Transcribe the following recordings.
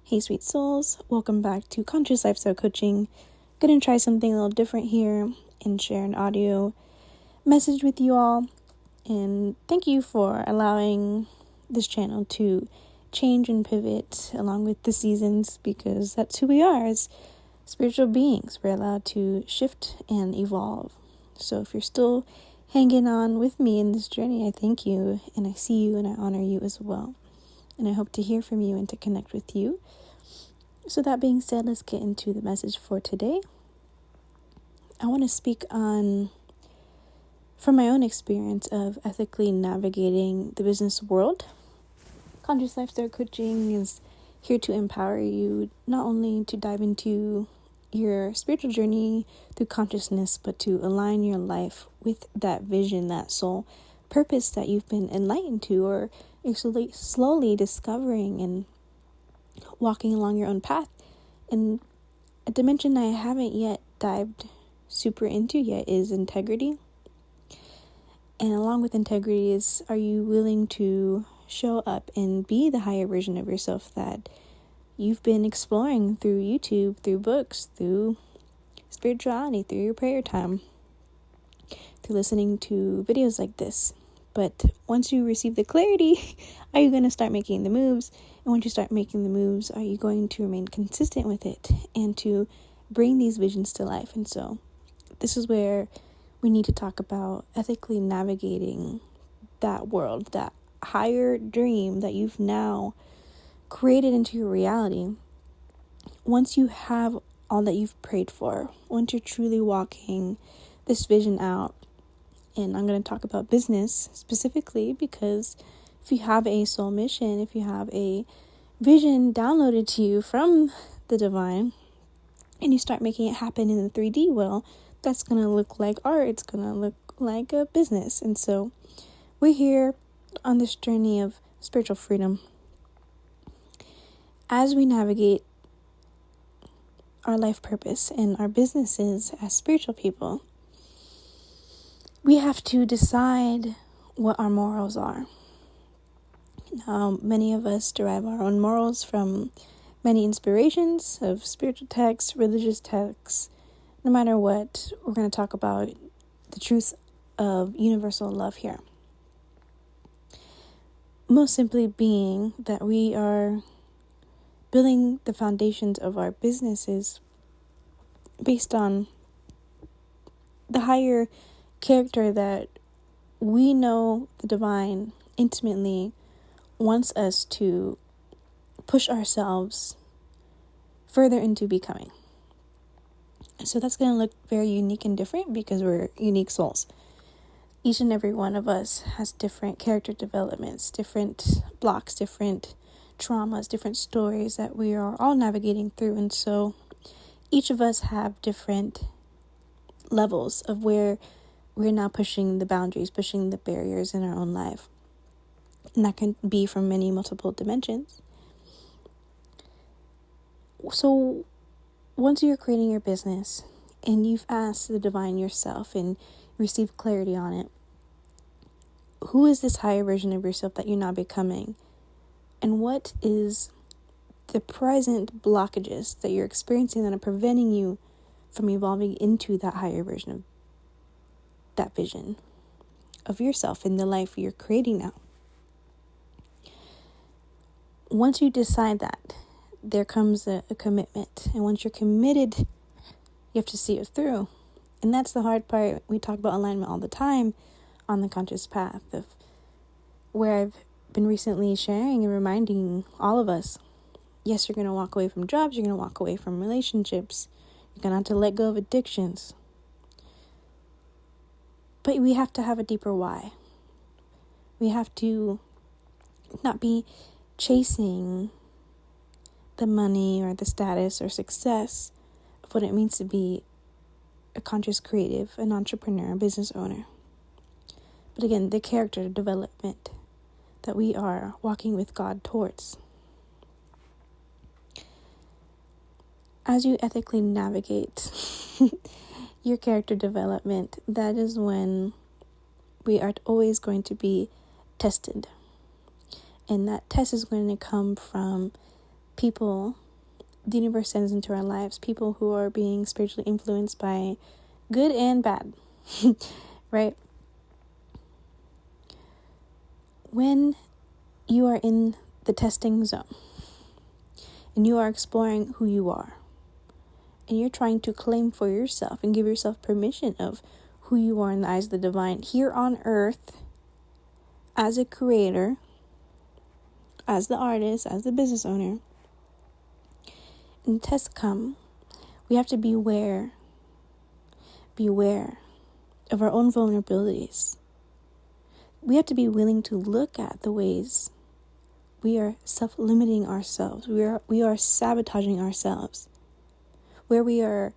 Hey, sweet souls. Welcome back to Conscious Lifestyle Coaching. Gonna try something a little different here and share an audio message with you all. And thank you for allowing this channel to change and pivot along with the seasons, because that's who we are as spiritual beings. We're allowed to shift and evolve. So if you're still hanging on with me in this journey, I thank you, and I see you, and I honor you as well. And I hope to hear from you and to connect with you. So that being said, let's get into the message for today. I want to speak on, from my own experience of ethically navigating the business world. Conscious Lifestyle Coaching is here to empower you not only to dive into your spiritual journey through consciousness, but to align your life with that vision, that soul purpose that you've been enlightened to, or you're slowly discovering and walking along your own path. And a dimension I haven't yet dived super into yet is integrity. And along with integrity is, are you willing to show up and be the higher version of yourself that you've been exploring through YouTube, through books, through spirituality, through your prayer time, through listening to videos like this? But once you receive the clarity, are you going to start making the moves? And once you start making the moves, are you going to remain consistent with it and to bring these visions to life? And so this is where we need to talk about ethically navigating that world, that higher dream that you've now created into your reality. Once you have all that you've prayed for, once you're truly walking this vision out, and I'm going to talk about business specifically because if you have a soul mission, if you have a vision downloaded to you from the divine, and you start making it happen in the 3D, well, that's going to look like art. It's going to look like a business. And so we're here on this journey of spiritual freedom. As we navigate our life purpose and our businesses as spiritual people, we have to decide what our morals are. Now, many of us derive our own morals from many inspirations of spiritual texts, religious texts. No matter what, we're going to talk about the truth of universal love here. Most simply being that we are building the foundations of our businesses based on the higher character that we know the divine intimately wants us to push ourselves further into becoming. So that's going to look very unique and different because we're unique souls. Each and every one of us has different character developments, different blocks, different traumas, different stories that we are all navigating through. And so each of us have different levels of where we're now pushing the boundaries, pushing the barriers in our own life. And that can be from many multiple dimensions. So once you're creating your business and you've asked the divine yourself and received clarity on it, who is this higher version of yourself that you're now becoming? And what is the present blockages that you're experiencing that are preventing you from evolving into that higher version of that vision of yourself in the life you're creating now? Once you decide that, there comes a commitment. And once you're committed, you have to see it through. And that's the hard part. We talk about alignment all the time on the conscious path, of where I've been recently sharing and reminding all of us, yes, you're going to walk away from jobs, you're going to walk away from relationships, you're going to have to let go of addictions. But we have to have a deeper why. We have to not be chasing the money or the status or success of what it means to be a conscious creative, an entrepreneur, a business owner. But again, the character development that we are walking with God towards. As you ethically navigate your character development, that is when we are always going to be tested. And that test is going to come from people the universe sends into our lives, people who are being spiritually influenced by good and bad, right? When you are in the testing zone and you are exploring who you are, and you're trying to claim for yourself and give yourself permission of who you are in the eyes of the divine here on earth, as a creator, as the artist, as the business owner, and tests come, we have to beware of our own vulnerabilities. We have to be willing to look at the ways we are self-limiting ourselves. We are sabotaging ourselves. Where we are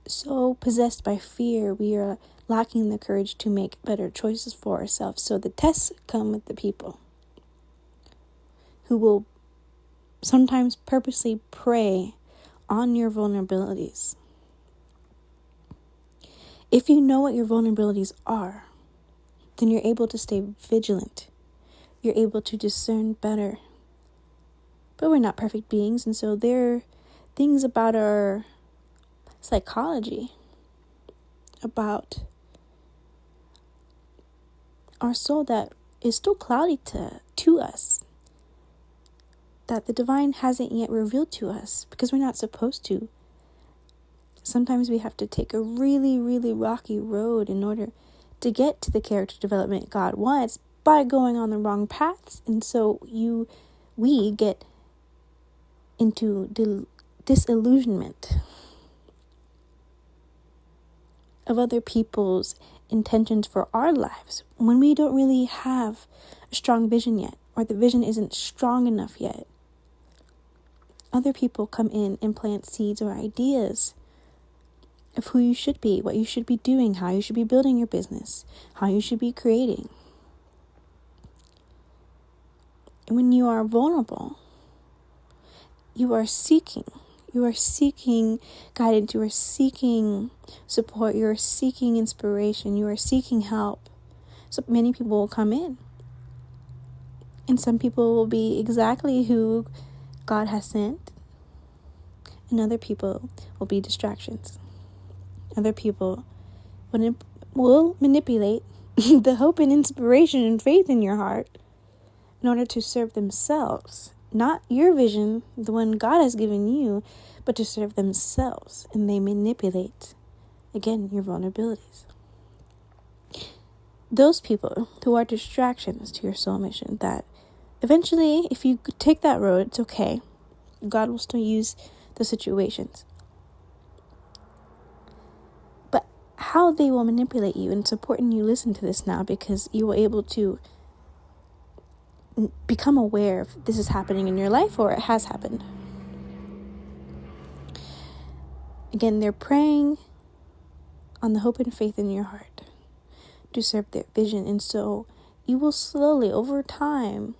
so possessed by fear, we are lacking the courage to make better choices for ourselves. So the tests come with the people who will sometimes purposely prey on your vulnerabilities. If you know what your vulnerabilities are, then you're able to stay vigilant. You're able to discern better. But we're not perfect beings, and so there are things about our psychology, about our soul that is still cloudy to us, that the divine hasn't yet revealed to us because we're not supposed to. Sometimes we have to take a really, really rocky road in order to get to the character development God wants by going on the wrong paths. And so we get into disillusionment of other people's intentions for our lives when we don't really have a strong vision yet, or the vision isn't strong enough yet. Other people come in and plant seeds or ideas of who you should be, what you should be doing, how you should be building your business, how you should be creating. And when you are vulnerable, you are seeking guidance, you are seeking support, you are seeking inspiration, you are seeking help. So many people will come in. And some people will be exactly who God has sent. And other people will be distractions. Other people will manipulate the hope and inspiration and faith in your heart in order to serve themselves. Not your vision, the one God has given you, but to serve themselves. And they manipulate, again, your vulnerabilities. Those people who are distractions to your soul mission, that eventually, if you take that road, it's okay. God will still use the situations. But how they will manipulate you, and it's important you listen to this now, because you will be able to become aware if this is happening in your life or it has happened. Again, they're preying on the hope and faith in your heart to serve their vision. And so you will slowly, over time,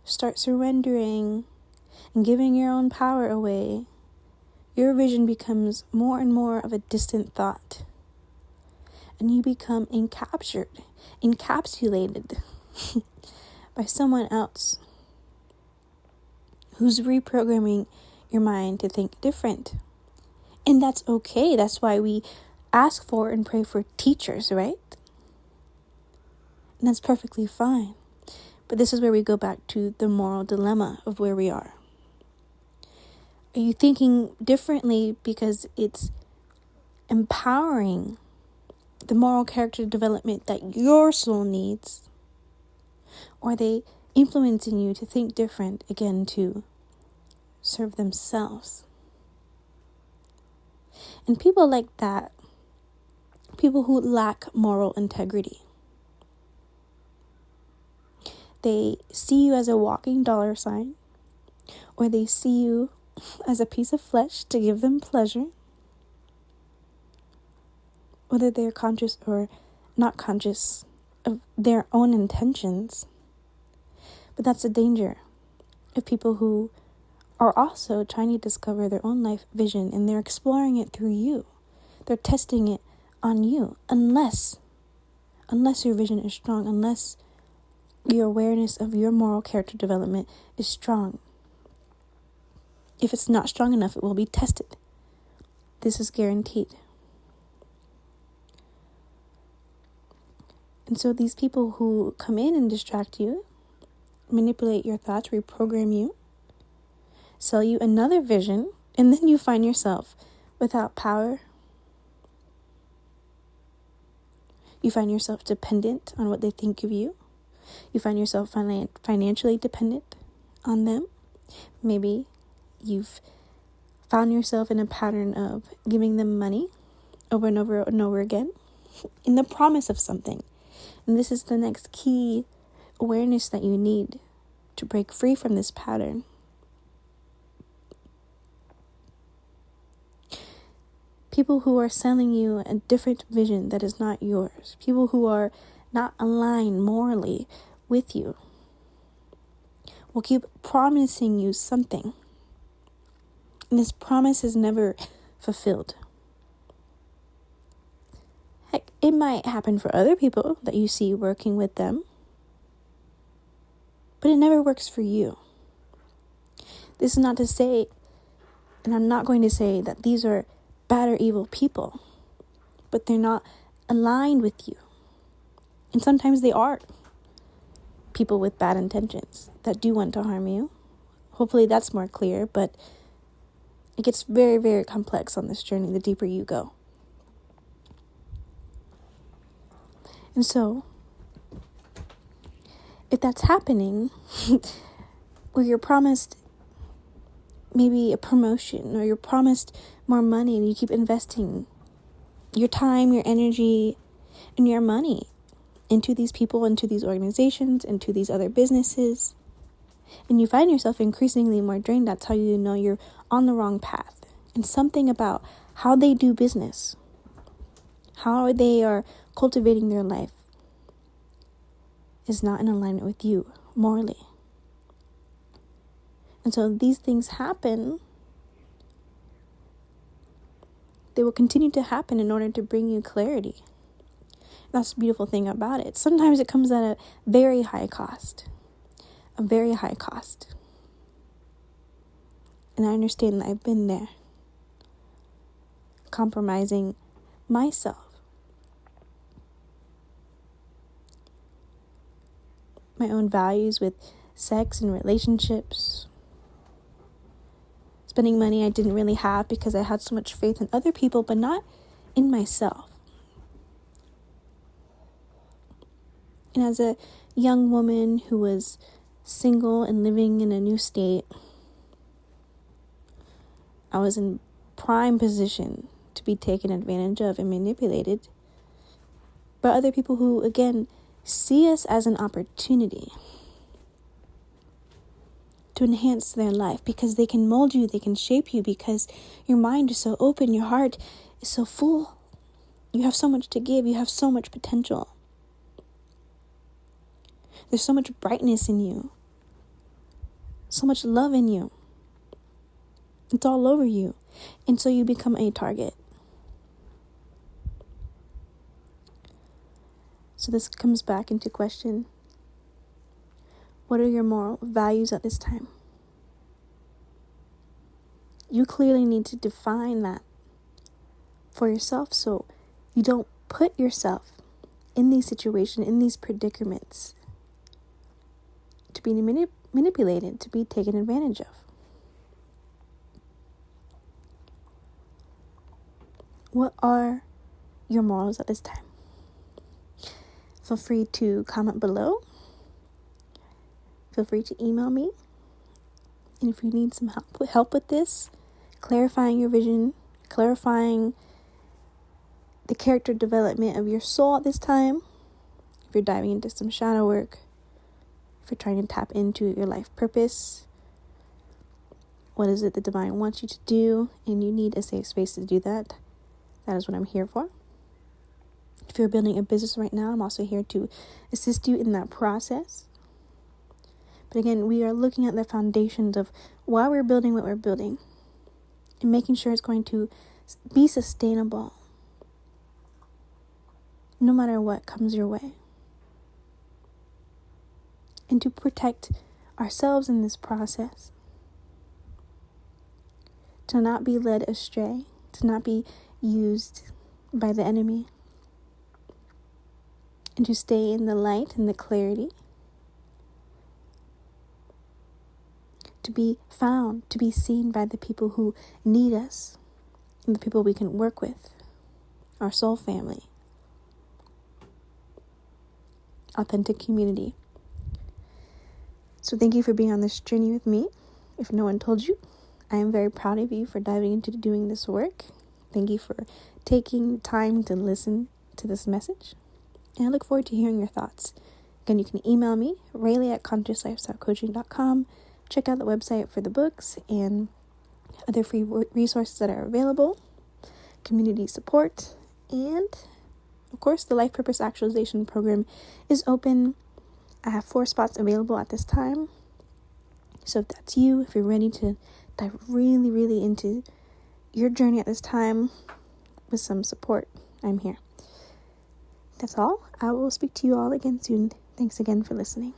start surrendering and giving your own power away. Your vision becomes more and more of a distant thought. And you become encapsulated by someone else who's reprogramming your mind to think different. And that's okay. That's why we ask for and pray for teachers, right? And that's perfectly fine. But this is where we go back to the moral dilemma of where we are. Are you thinking differently because it's empowering the moral character development that your soul needs? Or are they influencing you to think different, again, to serve themselves? And people like that, people who lack moral integrity, they see you as a walking dollar sign, or they see you as a piece of flesh to give them pleasure, whether they're conscious or not conscious of their own intentions. But that's the danger of people who are also trying to discover their own life vision, and they're exploring it through you. They're testing it on you, unless your vision is strong, unless your awareness of your moral character development is strong. If it's not strong enough, it will be tested. This is guaranteed. And so these people who come in and distract you, manipulate your thoughts, reprogram you, sell you another vision, and then you find yourself without power. You find yourself dependent on what they think of you. You find yourself financially dependent on them. Maybe you've found yourself in a pattern of giving them money over and over and over again in the promise of something. And this is the next key awareness that you need to break free from this pattern. People who are selling you a different vision that is not yours. People who are not aligned morally with you will keep promising you something. And this promise is never fulfilled. Heck, it might happen for other people that you see working with them, but it never works for you. This is not to say, and I'm not going to say that these are bad or evil people, but they're not aligned with you. And sometimes they are people with bad intentions that do want to harm you. Hopefully that's more clear, but it gets very, very complex on this journey the deeper you go. And so, if that's happening, where you're promised maybe a promotion, or you're promised more money, and you keep investing your time, your energy, and your money into these people, into these organizations, into these other businesses, and you find yourself increasingly more drained, that's how you know you're on the wrong path. And something about how they do business, how they are cultivating their life, is not in alignment with you morally. And so these things happen. They will continue to happen in order to bring you clarity. That's the beautiful thing about it. Sometimes it comes at a very high cost. A very high cost. And I understand that I've been there. Compromising myself. My own values with sex and relationships. Spending money I didn't really have because I had so much faith in other people, but not in myself. And as a young woman who was single and living in a new state, I was in prime position to be taken advantage of and manipulated by other people who, again, see us as an opportunity to enhance their life, because they can mold you, they can shape you, because your mind is so open, your heart is so full. You have so much to give, you have so much potential. There's so much brightness in you, so much love in you. It's all over you. And so you become a target. So this comes back into question. What are your moral values at this time? You clearly need to define that for yourself, so you don't put yourself in these situations, in these predicaments, to be manipulated, to be taken advantage of. What are your morals at this time? Feel free to comment below. Feel free to email me. And if you need some help with this, clarifying your vision, clarifying the character development of your soul at this time, if you're diving into some shadow work, if you're trying to tap into your life purpose, what is it the divine wants you to do, and you need a safe space to do that, that is what I'm here for. If you're building a business right now, I'm also here to assist you in that process. But again, we are looking at the foundations of why we're building what we're building and making sure it's going to be sustainable no matter what comes your way. And to protect ourselves in this process. to not be led astray, to not be used by the enemy, and to stay in the light and the clarity, to be found, to be seen by the people who need us, and the people we can work with, our soul family, authentic community. So thank you for being on this journey with me. If no one told you, I am very proud of you for diving into doing this work. Thank you for taking time to listen to this message. And I look forward to hearing your thoughts. Again, you can email me, Raileigh@consciouslifestylecoaching.com. Check out the website for the books and other free resources that are available, community support, and of course, the Life Purpose Actualization Program is open. I have 4 spots available at this time. So if that's you, if you're ready to dive really, really into your journey at this time with some support, I'm here. That's all. I will speak to you all again soon. Thanks again for listening.